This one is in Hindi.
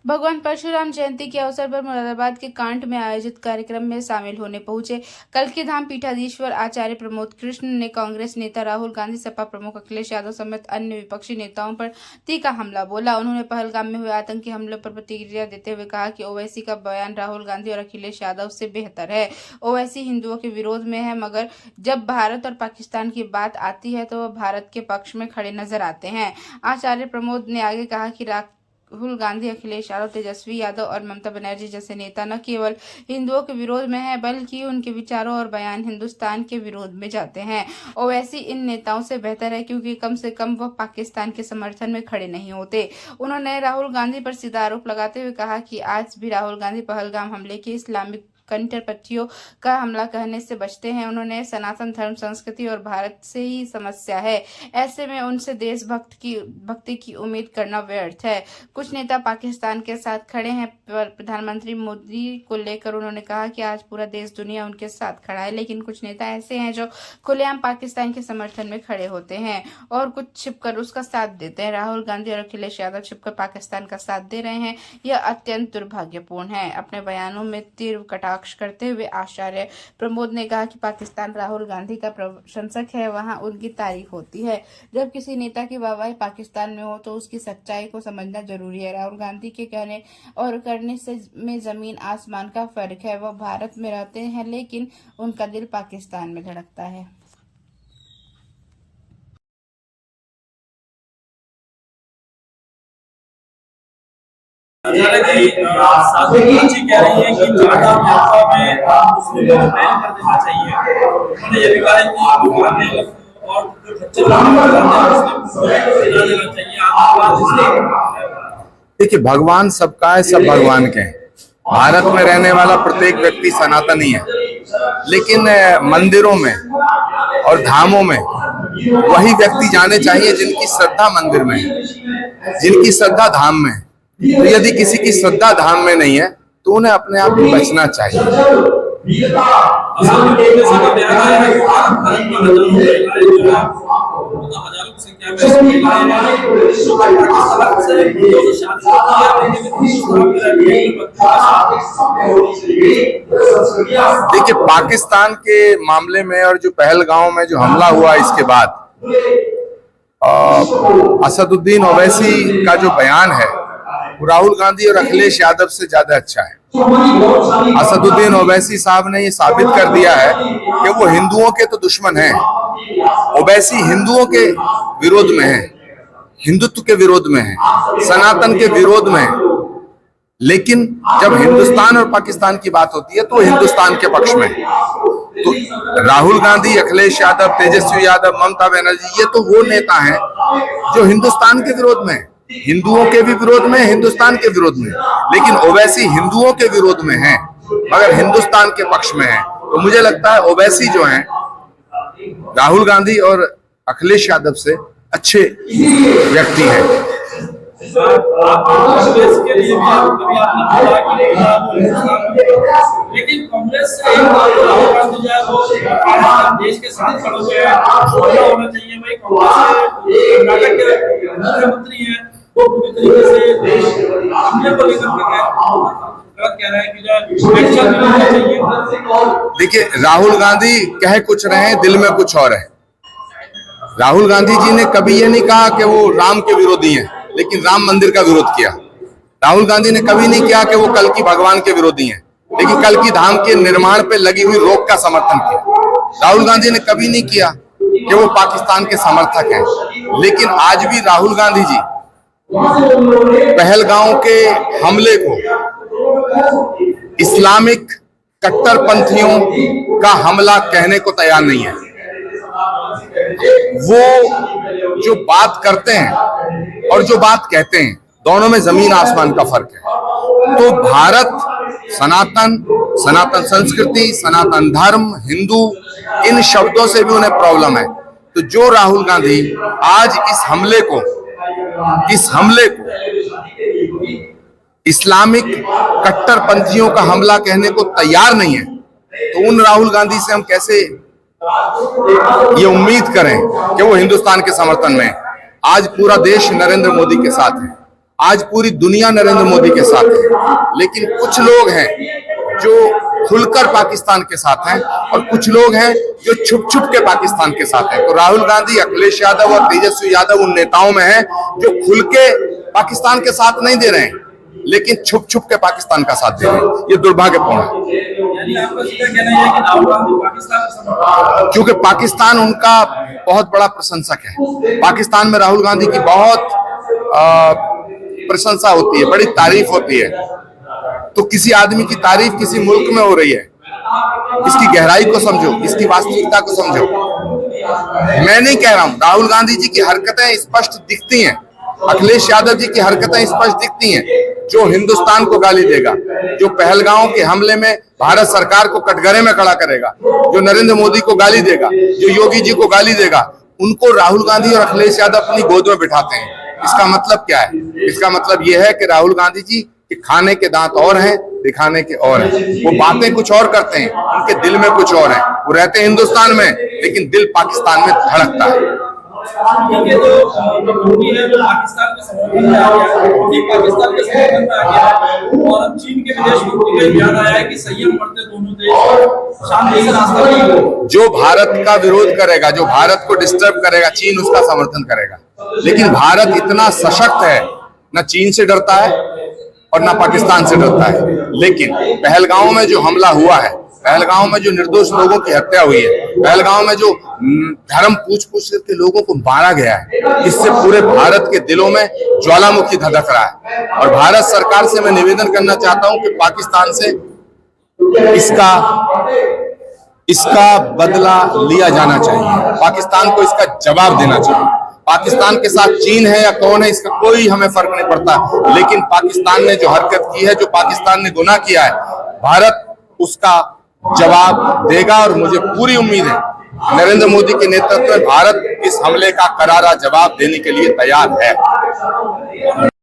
भगवान परशुराम जयंती के अवसर पर मुरादाबाद के कांट में आयोजित कार्यक्रम में शामिल होने पहुंचे कल्की धाम पीठाधीश्वर आचार्य प्रमोद कृष्ण ने कांग्रेस नेता राहुल गांधी, सपा प्रमुख अखिलेश यादव समेत अन्य विपक्षी नेताओं पर तीखा हमला बोला। उन्होंने पहलगाम में हुए आतंकी हमले पर प्रतिक्रिया देते हुए कहा कि ओवैसी का बयान राहुल गांधी और अखिलेश यादव से बेहतर है। ओवैसी हिंदुओं के विरोध में है, मगर जब भारत और पाकिस्तान की बात आती है तो वह भारत के पक्ष में खड़े नजर आते हैं। आचार्य प्रमोद ने आगे कहा कि राहुल गांधी, अखिलेश यादव, तेजस्वी यादव और ममता बनर्जी जैसे नेता न केवल हिंदुओं के विरोध में हैं, बल्कि उनके विचारों और बयान हिंदुस्तान के विरोध में जाते हैं। ओवैसी इन नेताओं से बेहतर है क्योंकि कम से कम वह पाकिस्तान के समर्थन में खड़े नहीं होते। उन्होंने राहुल गांधी पर सीधा आरोप लगाते हुए कहा कि आज भी राहुल गांधी पहलगाम हमले की इस्लामिक कट्टरपंथियों का हमला कहने से बचते हैं। उन्होंने सनातन धर्म, संस्कृति और भारत से ही समस्या है, ऐसे में उनसे देशभक्ति की उम्मीद करना व्यर्थ है। कुछ नेता पाकिस्तान के साथ खड़े हैं। प्रधानमंत्री मोदी को लेकर उन्होंने कहा कि आज पूरा देश दुनिया उनके साथ खड़ा है, लेकिन कुछ नेता ऐसे हैं जो खुलेआम पाकिस्तान के समर्थन में खड़े होते हैं और कुछ छिपकर उसका साथ देते हैं। राहुल गांधी और अखिलेश यादव छिपकर पाकिस्तान का साथ दे रहे हैं, यह अत्यंत दुर्भाग्यपूर्ण है। अपने बयानों में तीव्र कटाक्ष करते हुए आचार्य प्रमोद ने कहा कि पाकिस्तान राहुल गांधी का प्रशंसक है, वहां उनकी तारीफ होती है। जब किसी नेता की वाहवाही पाकिस्तान में हो तो उसकी सच्चाई को समझना जरूरी है। राहुल गांधी के कहने और करने से में जमीन आसमान का फर्क है। वह भारत में रहते हैं, लेकिन उनका दिल पाकिस्तान में धड़कता है। साधु जी कह रही है कि ज्यादा मात्रा में मुस्लिमों को बैन कर देना चाहिए। उन्होंने ये भी कहा है कि और जो बच्चे देखिए, भगवान सबका है, सब भगवान के हैं। भारत में रहने वाला प्रत्येक व्यक्ति सनातनी है, लेकिन मंदिरों में और धामों में वही व्यक्ति जाने चाहिए जिनकी श्रद्धा मंदिर में है, जिनकी श्रद्धा धाम में है। तो यदि किसी की श्रद्धा धाम में नहीं है तो उन्हें अपने आप ही बचना चाहिए। देखिए, पाकिस्तान के मामले में और जो पहलगाम में जो हमला हुआ, इसके बाद असदुद्दीन ओवैसी का जो बयान है राहुल गांधी और अखिलेश यादव से ज्यादा अच्छा है। असदुद्दीन ओवैसी साहब ने ये साबित कर दिया है कि वो हिंदुओं के तो दुश्मन हैं। ओवैसी हिंदुओं के विरोध में है, हिंदुत्व के विरोध में है, सनातन के विरोध में है, लेकिन जब हिंदुस्तान और पाकिस्तान की बात होती है तो हिंदुस्तान के पक्ष में है। तो राहुल गांधी, अखिलेश यादव, तेजस्वी यादव, ममता बनर्जी, ये तो वो नेता हैं जो हिंदुस्तान के विरोध में है, हिंदुओं के भी विरोध में, हिंदुस्तान के विरोध में। लेकिन ओवैसी हिंदुओं के विरोध में है मगर हिंदुस्तान के पक्ष में है। तो मुझे लगता है ओवैसी जो हैं राहुल गांधी और अखिलेश यादव से अच्छे व्यक्ति हैं। लेकिन कांग्रेस देश के साथ खड़े हुए हैं, होना चाहिए। भाई कांग्रेस के मुख्यमंत्री है, वो पूरी तरीके से देश हमले को लेकर कह रहा है कि एक्शन लेना चाहिए। देखिए, राहुल गांधी कह कुछ रहे हैं, दिल में कुछ और है। राहुल गांधी जी ने कभी ये नहीं कहा कि वो राम के विरोधी हैं, लेकिन राम मंदिर का विरोध किया। राहुल गांधी ने कभी नहीं किया कि वो कल की भगवान के विरोधी हैं, लेकिन कल की धाम के निर्माण पे लगी हुई रोक का समर्थन किया। राहुल गांधी ने कभी नहीं किया कि वो पाकिस्तान के समर्थक हैं, लेकिन आज भी राहुल गांधी जी पहलगाम के हमले को इस्लामिक कट्टरपंथियों का हमला कहने को तैयार नहीं है। वो जो बात करते हैं और जो बात कहते हैं, दोनों में जमीन आसमान का फर्क है। तो भारत, सनातन संस्कृति, सनातन धर्म, हिंदू, इन शब्दों से भी उन्हें प्रॉब्लम है। तो जो राहुल गांधी आज इस हमले को इस्लामिक कट्टरपंथियों का हमला कहने को तैयार नहीं है, तो उन राहुल गांधी से हम कैसे ये उम्मीद करें कि वो हिंदुस्तान के समर्थन में। आज पूरा देश नरेंद्र मोदी के साथ है, आज पूरी दुनिया नरेंद्र मोदी के साथ है, लेकिन कुछ लोग हैं जो खुलकर पाकिस्तान के साथ हैं और कुछ लोग हैं जो छुप छुप के पाकिस्तान के साथ हैं। तो राहुल गांधी, अखिलेश यादव और तेजस्वी यादव उन नेताओं में हैं जो खुल के पाकिस्तान के साथ नहीं दे रहे हैं, लेकिन छुप छुप के पाकिस्तान का साथ दे रहे हैं। ये दुर्भाग्यपूर्ण है, यानी आपका सीधा कहना है कि राहुल गांधी पाकिस्तान का समर्थन, क्योंकि पाकिस्तान उनका बहुत बड़ा प्रशंसक है। पाकिस्तान में राहुल गांधी की बहुत प्रशंसा होती है, बड़ी तारीफ होती है। तो किसी आदमी की तारीफ किसी मुल्क में हो रही है, इसकी गहराई को समझो, इसकी वास्तविकता को समझो। मैं नहीं कह रहा हूं, राहुल गांधी जी की हरकतें स्पष्ट दिखती हैं, अखिलेश यादव जी की हरकतें स्पष्ट दिखती हैं। जो हिंदुस्तान को गाली देगा, जो पहलगांव के हमले में भारत सरकार को कटघरे में खड़ा करेगा, जो नरेंद्र मोदी को गाली देगा, जो योगी जी को गाली देगा, उनको राहुल गांधी और अखिलेश यादव अपनी गोद में बिठाते हैं। इसका मतलब क्या है? इसका मतलब यह है कि राहुल गांधी जी के खाने के दांत और हैं, दिखाने के और हैं। वो बातें कुछ और करते हैं, उनके दिल में कुछ और है। वो रहते हैं हिंदुस्तान में, लेकिन दिल पाकिस्तान में धड़कता है। ये जो मोदी है वो पाकिस्तान के समर्थन में आ गया है, मोदी पाकिस्तान के समर्थन में आ गया है, और अब चीन के विदेश मंत्री का बयान आया है कि संयम बरते दोनों देश, शांति से रास्ता निकालो। जो भारत का विरोध करेगा, जो भारत को डिस्टर्ब करेगा, चीन उसका समर्थन करेगा। लेकिन भारत इतना सशक्त है, न चीन से डरता है और न पाकिस्तान से डरता है। लेकिन पहलगांव में जो हमला हुआ है, पहलगांव में जो निर्दोष लोगों की हत्या हुई है, पहलगांव में जो धर्म पूछ के लोगों को मारा गया है, इससे पूरे भारत के दिलों में ज्वालामुखी धधक रहा है। और भारत सरकार से मैं निवेदन करना चाहता हूं कि पाकिस्तान से इसका बदला लिया जाना चाहिए, पाकिस्तान को इसका जवाब देना चाहिए। पाकिस्तान के साथ चीन है या कौन है, इसका कोई हमें फर्क नहीं पड़ता, लेकिन पाकिस्तान ने जो हरकत की है, जो पाकिस्तान ने गुनाह किया है, भारत उसका जवाब देगा। और मुझे पूरी उम्मीद है नरेंद्र मोदी के नेतृत्व में भारत इस हमले का करारा जवाब देने के लिए तैयार है।